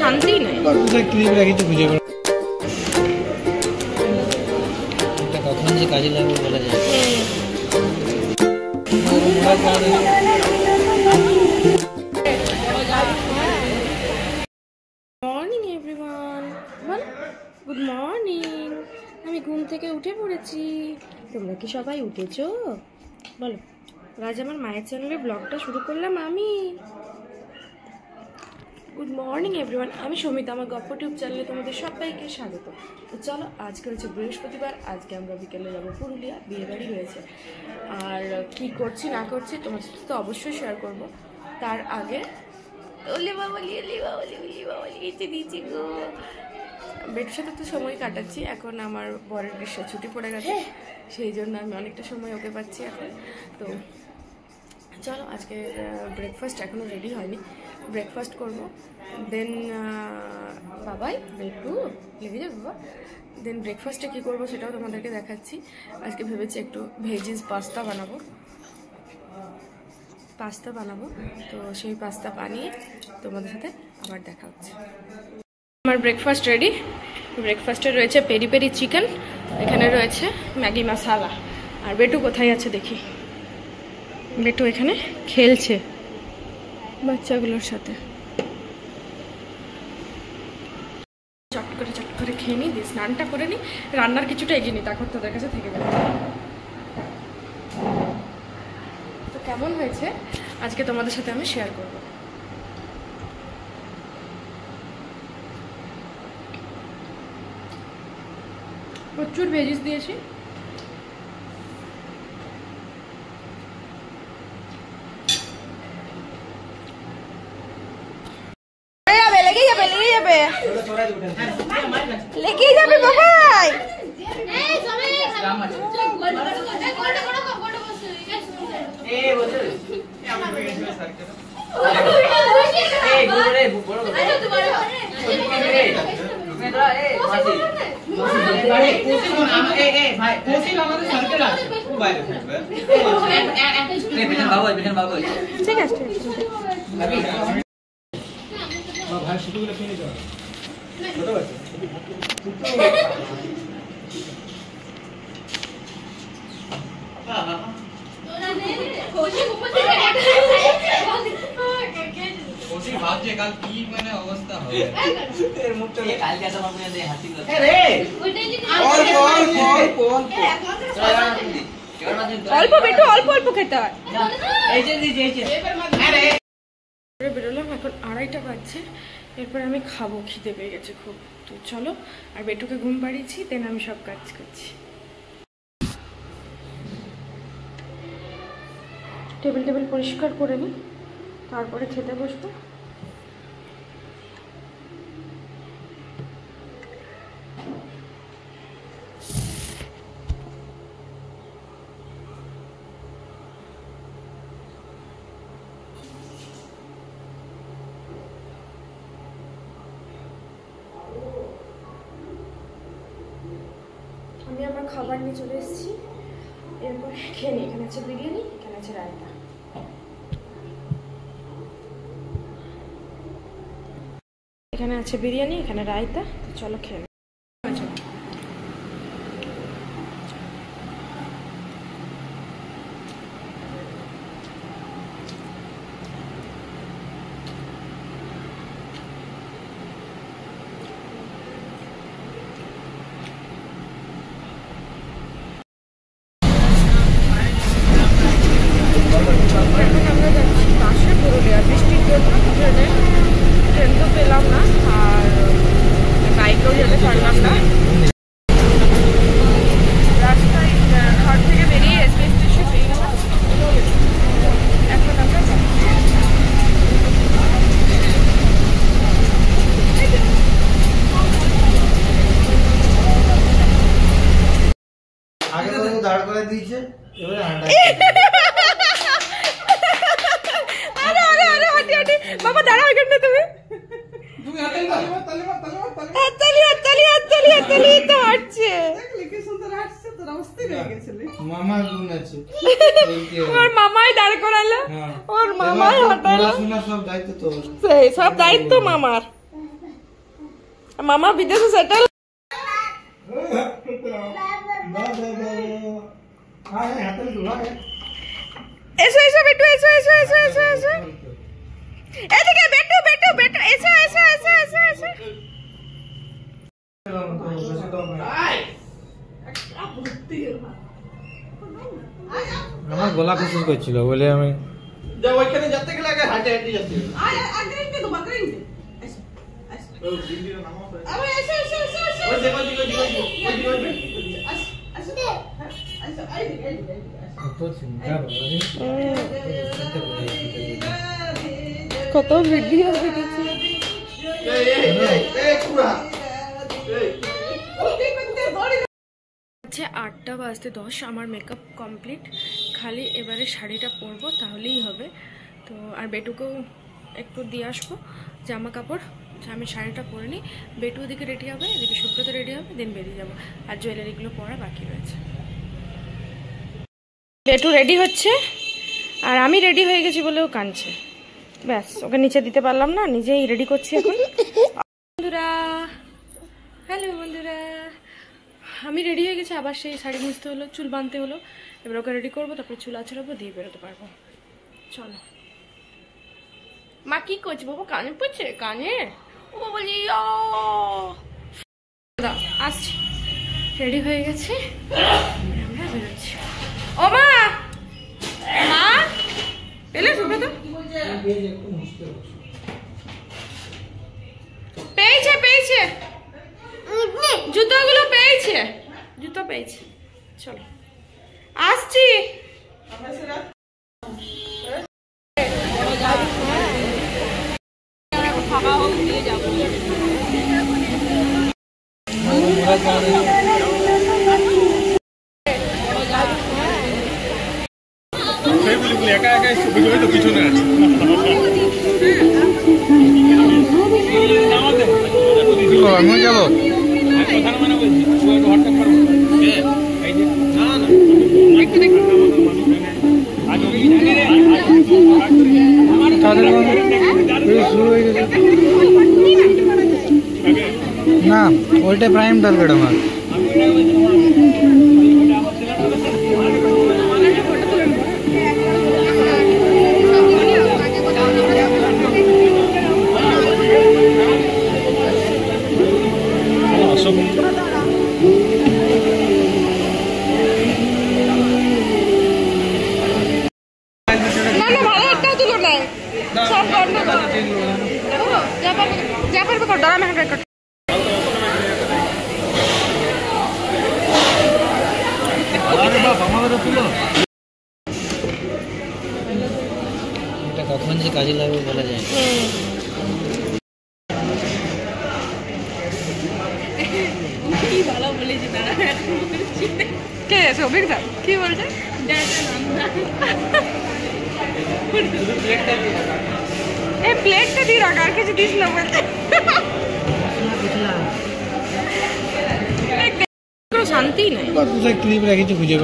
শান্তি নাই। ক্লিপ রাখি তো খুঁজে বেড়াই। এটা কখন যে কাজে লাগবে বলা যায়। Morning everyone, good morning. আমি ঘুম থেকে উঠে পড়েছি। তোমরা কি সবাই উঠেছো? বলো। আজ আমার মায়ের চ্যানেলে ব্লগটা শুরু করলাম আমি। গুড মর্নিং এভরিওয়ান, আমি সমিতা। আমার গপ্প টিউব চ্যানেলে তোমাদের সবাইকে স্বাগত। তো চলো, আজকে হচ্ছে বৃহস্পতিবার। আজকে আমরা বিকেলে যাবো পুরুলিয়া, বিয়ে বাড়ি রয়েছে। আর কি করছি না করছি তোমার সাথে তো অবশ্যই শেয়ার করব। তার আগে দিয়েছি গো, বেটের সাথে তো সময় কাটাচ্ছি। এখন আমার বরের গ্রীষ্ম ছুটি পড়ে গেছে, সেই জন্য আমি অনেকটা সময় ওকে পাচ্ছি এখন। তো চলো, আজকে ব্রেকফাস্ট এখনও রেডি হয়নি, ব্রেকফাস্ট করবো। দেন বাবাই একটু লেগে যাবে বাবা। দেন ব্রেকফাস্টে কী করবো সেটাও তোমাদেরকে দেখাচ্ছি। আজকে ভেবেছি একটু ভেজিস পাস্তা বানাবো। তো সেই পাস্তা বানিয়ে তোমাদের সাথে আবার দেখা হচ্ছে। আমার ব্রেকফাস্ট রেডি। ব্রেকফাস্টে রয়েছে পেরি পেরি চিকেন, এখানে রয়েছে ম্যাগি মশালা। আর বেটু কোথায় আছে দেখি। বেটু এখানে খেলছে বাচ্চাগুলোর সাথে। চট করে খেয়ে নিই, দিয়ে স্নানটা করে নিই, রান্নার কিছুটা এগিয়ে নিই, তারপর তোদের কাছে থেকে যাবে। তো কেমন হয়েছে আজকে তোমাদের সাথে আমি শেয়ার করব। প্রচুর ভেজিস দিয়েছি। লেগে যাবে বাবাই। ঠিক আছে, অল্প বেটু, অল্প অল্প খেতে হয়। বেরোলাম, এখন 2:30 বাজছে। এরপর আমি খাবো, খিদে পেয়ে গেছে খুব। তো চলো, আর বেটুকে ঘুম পাড়িয়েছি, দেন আমি সব কাজ করছি। টেবিল পরিষ্কার করে নিই, তারপরে খেতে বসবো। আমি আমার খাবার নিয়ে চলে এসেছি, এরপর খেয়ে নিই। এখানে আছে বিরিয়ানি, এখানে আছে রায়তা। এখানে আছে বিরিয়ানি, এখানে রায়তা। তো চলো খেয়ে নিই। ট্রেন তো পেলাম না, আর বাইকেও যেতে পারলাম না। রাস্তায় ঘর থেকে বেরিয়ে রেলওয়ে স্টেশন পেয়ে গেলাম। এখন আমরা আগে তো দাঁড় করে দিয়েছে, এবারে হাঁটি। বাবা দাঁড়াও এখানে, তুমি মামার গুণ আছে। ওর মামাই দাঁড় করালো, ওর মামাই হটালো। সব দায়িত্ব তো, সব দায়িত্ব মামার। মামা বিদেশে সেটেল। এসো এসো বেটু, এসো এসো এসো এসো এসো, এদিকে বেটু বেটু বেটু, এসো এসো এসো এসো এসো। আমার গলা খুশি করছিল বলে আমি ওইখানে যেতে গেলে আগে হাঁটে হাঁটে যেতে কত ভিডিও দেখেছি। 8টা বাজতে 10, আমার মেকআপ কমপ্লিট, খালি এবারে শাড়িটা পরবো তাহলেই হবে। তো আর বেটুকেও একটু দিয়ে আসবো জামা কাপড়, আমি শাড়িটা পরে নিই, বেটু ওদিকে রেডি হবে, এদিকে সুব্রত রেডি হবে, দেন বেরিয়ে যাবো। আর জুয়েলারিগুলো পরা বাকি রয়েছে। বেটু রেডি হচ্ছে আর আমি রেডি হয়ে গেছি বলেও কাঁদছে, ব্যাস ওকে নিচে দিতে পারলাম না, নিজেই রেডি করছি এখন। বন্ধুরা, হ্যালো বন্ধুরা, আমি রেডি হয়ে গেছি, আবার সেই শাড়ি মুছতে হলো, চুল বাঁধতে হলো, এবার ওকে রেডি করবো, তারপরে চুল আছড়াবো, দিয়ে বেরোতে পারবো। চলো। মা কি করছে বাবু, কানে পড়ছে? কানে ও বলি আসছি, রেডি হয়ে গেছে, আমরা বেরোচ্ছি। ও মা, মা এলে সুব্রত? পেয়েছে পেয়েছে, জুতোগুলো পেয়েছে, জুতো পেয়েছে। চলো আসছি। একা একা তো পিছনে আছে। আমি যাবো না, ওইটা প্রাইম টার্গেট আমার। এটা কখন যে কাজে লাগবে বলা যায় না। ভালো বলেছি তারা। কে সৌভিক দা কি বলছে? এই প্লেটটা দিয়ে রাখ, আর কিছু দিস না বলতে। কোনো শান্তি নাই। ক্লিপ রেখেছি খুঁজে